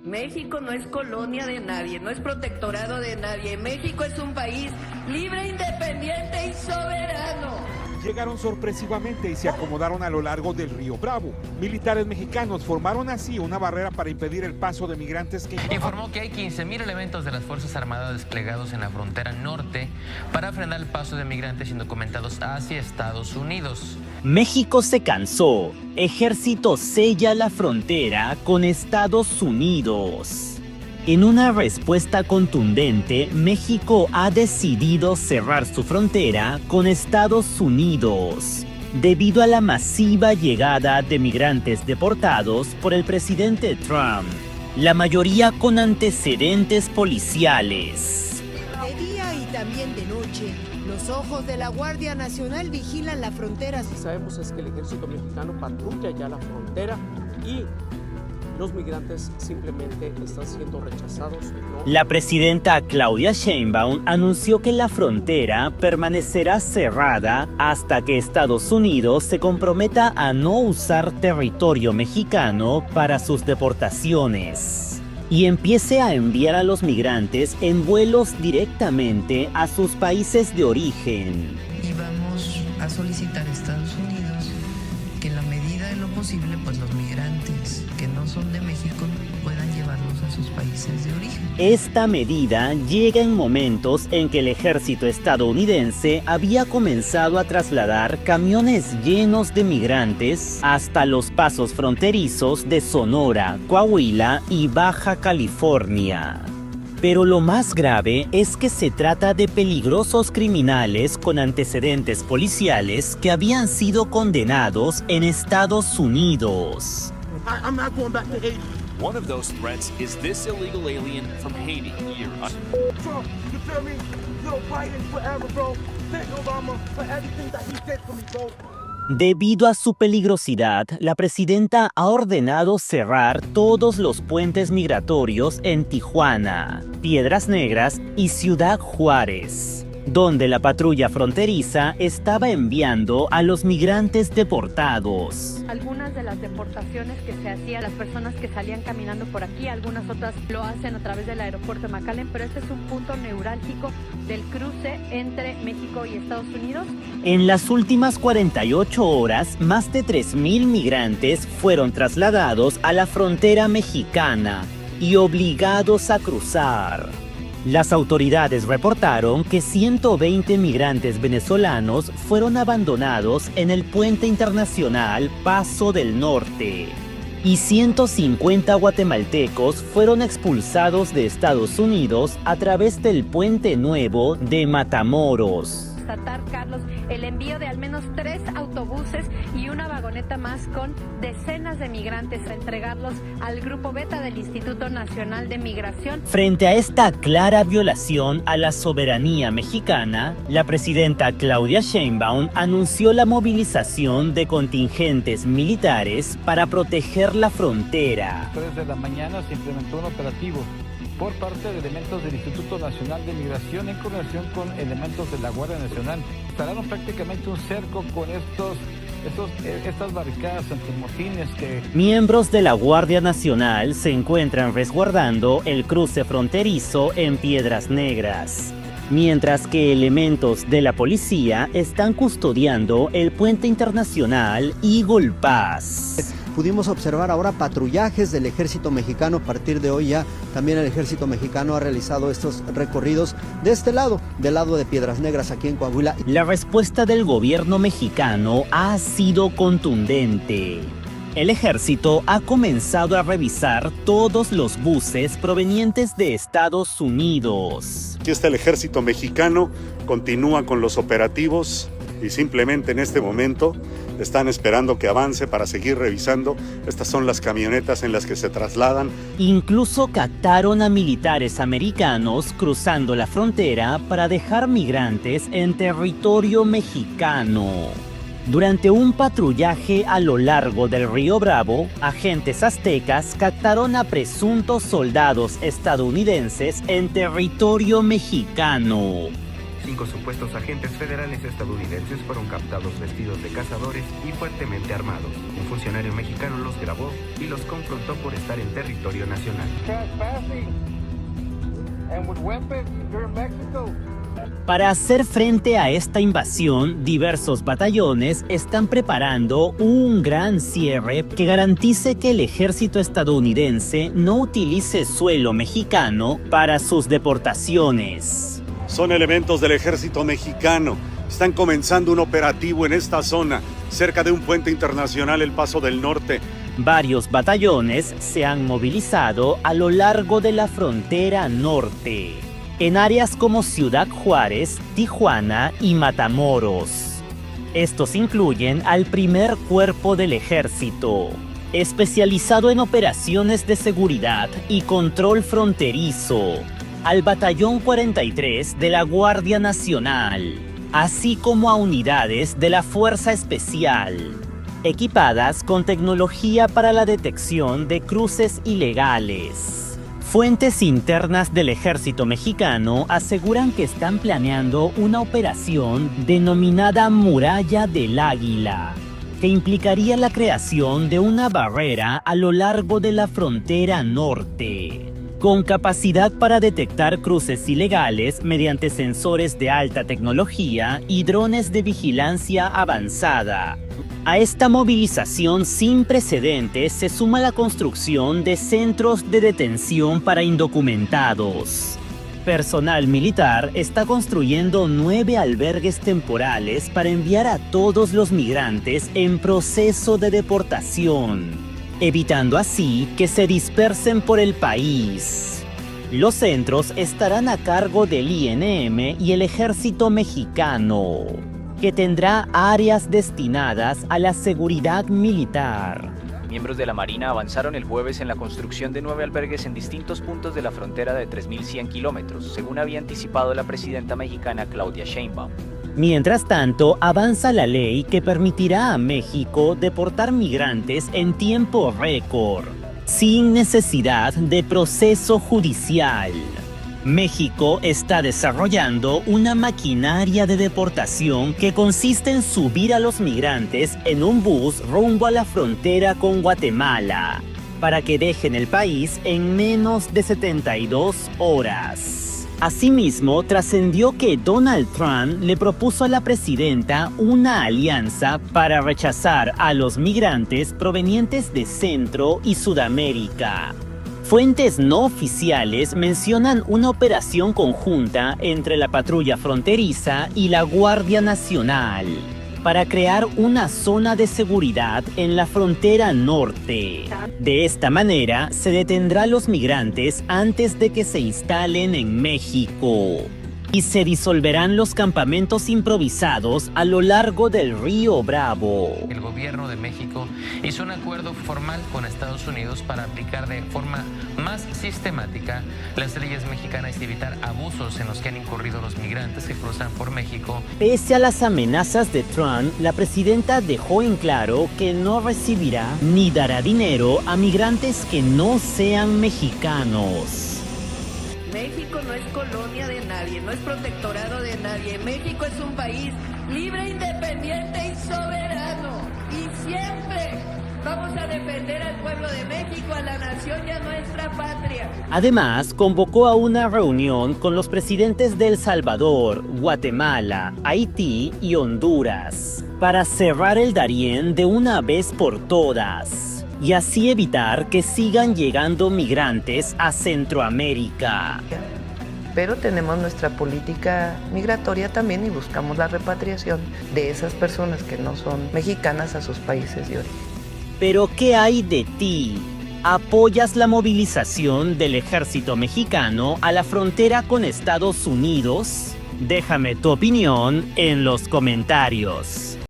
México no es colonia de nadie, no es protectorado de nadie. México es un país libre, independiente y soberano. Llegaron sorpresivamente y se acomodaron a lo largo del río Bravo. Militares mexicanos formaron así una barrera para impedir el paso de migrantes que... Informó que hay 15,000 elementos de las Fuerzas Armadas desplegados en la frontera norte para frenar el paso de migrantes indocumentados hacia Estados Unidos. México se cansó. Ejército sella la frontera con Estados Unidos. En una respuesta contundente, México ha decidido cerrar su frontera con Estados Unidos, debido a la masiva llegada de migrantes deportados por el presidente Trump, la mayoría con antecedentes policiales. De día y también de noche, los ojos de la Guardia Nacional vigilan la frontera. Lo que sabemos es que el ejército mexicano patrulla ya la frontera y los migrantes simplemente están siendo rechazados. La presidenta Claudia Sheinbaum anunció que la frontera permanecerá cerrada hasta que Estados Unidos se comprometa a no usar territorio mexicano para sus deportaciones y empiece a enviar a los migrantes en vuelos directamente a sus países de origen. Y vamos a solicitar a Estados Unidos que en la medida de lo posible, pues los migrantes que no son de México puedan llevarlos a sus países de origen. Esta medida llega en momentos en que el ejército estadounidense había comenzado a trasladar camiones llenos de migrantes hasta los pasos fronterizos de Sonora, Coahuila y Baja California. Pero lo más grave es que se trata de peligrosos criminales con antecedentes policiales que habían sido condenados en Estados Unidos. I'm not going back to Haiti. One of those threats is this illegal alien from Haiti. Trump, you feel me? Joe Biden forever, bro. Thank Obama for everything that he did for me, bro. Debido a su peligrosidad, la presidenta ha ordenado cerrar todos los puentes migratorios en Tijuana, Piedras Negras y Ciudad Juárez, donde la patrulla fronteriza estaba enviando a los migrantes deportados. Algunas de las deportaciones que se hacían, las personas que salían caminando por aquí, algunas otras lo hacen a través del aeropuerto de McAllen, pero este es un punto neurálgico del cruce entre México y Estados Unidos. En las últimas 48 horas, más de 3,000 migrantes fueron trasladados a la frontera mexicana y obligados a cruzar. Las autoridades reportaron que 120 migrantes venezolanos fueron abandonados en el puente internacional Paso del Norte y 150 guatemaltecos fueron expulsados de Estados Unidos a través del Puente Nuevo de Matamoros. Constatar, Carlos, el envío de al menos 3 autobuses y una vagoneta más con decenas de migrantes a entregarlos al Grupo Beta del Instituto Nacional de Migración. Frente a esta clara violación a la soberanía mexicana, la presidenta Claudia Sheinbaum anunció la movilización de contingentes militares para proteger la frontera. Desde la mañana se implementó un operativo por parte de elementos del Instituto Nacional de Migración en coordinación con elementos de la Guardia Nacional. Instalaron prácticamente un cerco con estas barricadas antimotines que... Miembros de la Guardia Nacional se encuentran resguardando el cruce fronterizo en Piedras Negras, mientras que elementos de la policía están custodiando el puente internacional Eagle Pass. Pudimos observar ahora patrullajes del ejército mexicano. A partir de hoy ya también el ejército mexicano ha realizado estos recorridos de este lado, del lado de Piedras Negras aquí en Coahuila. La respuesta del gobierno mexicano ha sido contundente. El ejército ha comenzado a revisar todos los buses provenientes de Estados Unidos. Aquí está el ejército mexicano, continúa con los operativos y simplemente en este momento están esperando que avance para seguir revisando. Estas son las camionetas en las que se trasladan. Incluso captaron a militares americanos cruzando la frontera para dejar migrantes en territorio mexicano. Durante un patrullaje a lo largo del río Bravo, agentes aztecas captaron a presuntos soldados estadounidenses en territorio mexicano. 5 supuestos agentes federales estadounidenses fueron captados vestidos de cazadores y fuertemente armados. Un funcionario mexicano los grabó y los confrontó por estar en territorio nacional. Para hacer frente a esta invasión, diversos batallones están preparando un gran cierre que garantice que el ejército estadounidense no utilice suelo mexicano para sus deportaciones. Son elementos del ejército mexicano. Están comenzando un operativo en esta zona, cerca de un puente internacional, El Paso del Norte. Varios batallones se han movilizado a lo largo de la frontera norte, en áreas como Ciudad Juárez, Tijuana y Matamoros. Estos incluyen al primer cuerpo del ejército, especializado en operaciones de seguridad y control fronterizo, al Batallón 43 de la Guardia Nacional, así como a unidades de la Fuerza Especial, equipadas con tecnología para la detección de cruces ilegales. Fuentes internas del ejército mexicano aseguran que están planeando una operación denominada Muralla del Águila, que implicaría la creación de una barrera a lo largo de la frontera norte, con capacidad para detectar cruces ilegales mediante sensores de alta tecnología y drones de vigilancia avanzada. A esta movilización sin precedentes se suma la construcción de centros de detención para indocumentados. Personal militar está construyendo 9 albergues temporales para enviar a todos los migrantes en proceso de deportación, evitando así que se dispersen por el país. Los centros estarán a cargo del INM y el Ejército Mexicano, que tendrá áreas destinadas a la seguridad militar. Miembros de la Marina avanzaron el jueves en la construcción de 9 albergues en distintos puntos de la frontera de 3.100 kilómetros, según había anticipado la presidenta mexicana Claudia Sheinbaum. Mientras tanto, avanza la ley que permitirá a México deportar migrantes en tiempo récord, sin necesidad de proceso judicial. México está desarrollando una maquinaria de deportación que consiste en subir a los migrantes en un bus rumbo a la frontera con Guatemala, para que dejen el país en menos de 72 horas. Asimismo, trascendió que Donald Trump le propuso a la presidenta una alianza para rechazar a los migrantes provenientes de Centro y Sudamérica. Fuentes no oficiales mencionan una operación conjunta entre la patrulla fronteriza y la Guardia Nacional para crear una zona de seguridad en la frontera norte. De esta manera, se detendrá a los migrantes antes de que se instalen en México y se disolverán los campamentos improvisados a lo largo del río Bravo. El gobierno de México hizo un acuerdo formal con Estados Unidos para aplicar de forma más sistemática las leyes mexicanas y evitar abusos en los que han incurrido los migrantes que cruzan por México. Pese a las amenazas de Trump, la presidenta dejó en claro que no recibirá ni dará dinero a migrantes que no sean mexicanos. México no es colonia de nadie, no es protectorado de nadie. México es un país libre, independiente y soberano. Y siempre vamos a defender al pueblo de México, a la nación y a nuestra patria. Además, convocó a una reunión con los presidentes de El Salvador, Guatemala, Haití y Honduras para cerrar el Darién de una vez por todas y así evitar que sigan llegando migrantes a Centroamérica. Pero tenemos nuestra política migratoria también y buscamos la repatriación de esas personas que no son mexicanas a sus países de origen. Pero ¿qué hay de ti? ¿Apoyas la movilización del ejército mexicano a la frontera con Estados Unidos? Déjame tu opinión en los comentarios.